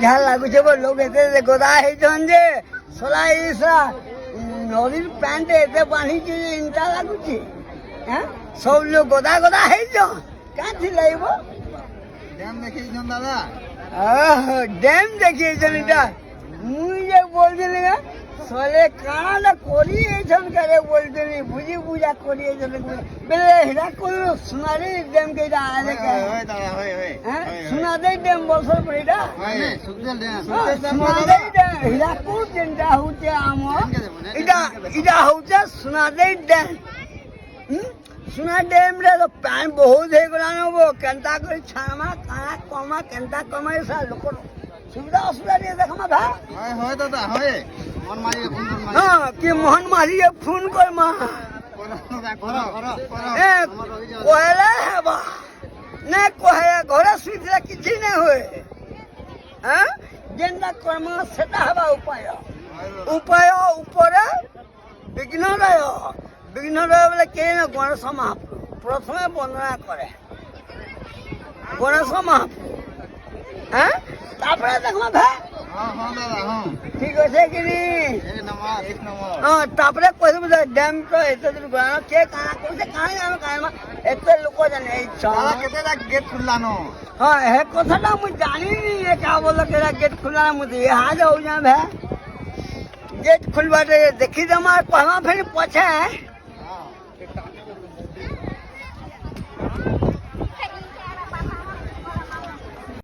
ସନ୍ଧ୍ୟା ଲାଗୁଛେ ବୋ ଲୋକ ଏତେ ଗଦା ହେଇଛନ୍ ଯେ ସଲା ନଦୀର ପ୍ୟାଣ୍ଟ ଏତେ ବାନ୍ଧିଛି ଇନ୍ତା ଲାଗୁଛି ସବୁ ଲୋକ ଗଦା ଗଦା ହେଇଛନ୍ କାଁ ଥିଲାଇବ ଡ୍ୟାମ୍ ଦେଖିଛନ୍ ଦାଦା ଡ୍ୟାମ୍ ଦେଖିଛନ୍ ଏଇଟା ମୁଇଁ ଯେ ବୋଲଥିଲି ସଲେ କାଣା କରି ହେଇଛନ୍ କାରେ ବୋଲଥିଲି ବୁଝି ବୁଝା କରି ହେଇଛନ୍ ବେଲେ ହେଟା କରୁ ସୁନାରୀ ଡ୍ୟାମ୍ କେଇଟା ଆଲେ ସୁନାଦେଇ ଡ୍ୟାମ୍ ବର୍ଷର ପରେ ଏଇଟା ସୁନାଦେଇ ଡ୍ୟାମ୍ ହୀରାକୁଦ ଯେନ୍ଟା ହଉଛେ ଆମର ଇଟା ହଉଛେ ସୁନାଦେଇ ଡ୍ୟାମ୍ ସୁନା ଡ୍ୟାମ୍ରେ ତ ପାଣି ବହୁତ ହେଇଗଲାନ କେନ୍ତା କରି ଛାଣମା କାଣା କମା କେନ୍ତା କମା ସା ଲୋକର ସୁବିଧା ଅସୁବିଧା ଟିକେ ଦେଖମା ଭା হয় দাদা হয় মন মারিয়ে ফোন ହଁ କି ମୋହନ ମାରିଏ ଫୋନ୍ କରମା କହିଲେ ହେବା ନାଇଁ କହେ ଘରେ ଶୁଇଥିଲେ କିଛି ନାଇଁ ହୁଏ ଯେନ୍ଟା କର୍ମ ସେଟା ହେବା ଉପାୟ ଉପରେ ବିଘ୍ନଦୟ ବୋଲେ କେହି ନା ଗଣେଶ ମହାପ୍ରଭୁ ପ୍ରଥମେ ବନ୍ଦନା କରେ ଗଣେଶ ମହାପ୍ରଭୁ ତାପରେ ଦେଖମା ଭା ঠিক আছে কিনি তারপরে কইব যে ড্যাম তো এত দূর বানা কে কানা কইছে কাই আমি কাইমা এত লোক জানে এই দাদা কেতেটা গেট খুললানো হ্যাঁ হে কথাটা মুই জানিনি এ কা বললো কেরা গেট খুললা মুই ইহা যাও যা ভে গেট খুলবাতে দেখি দমা কহমা ফের পছে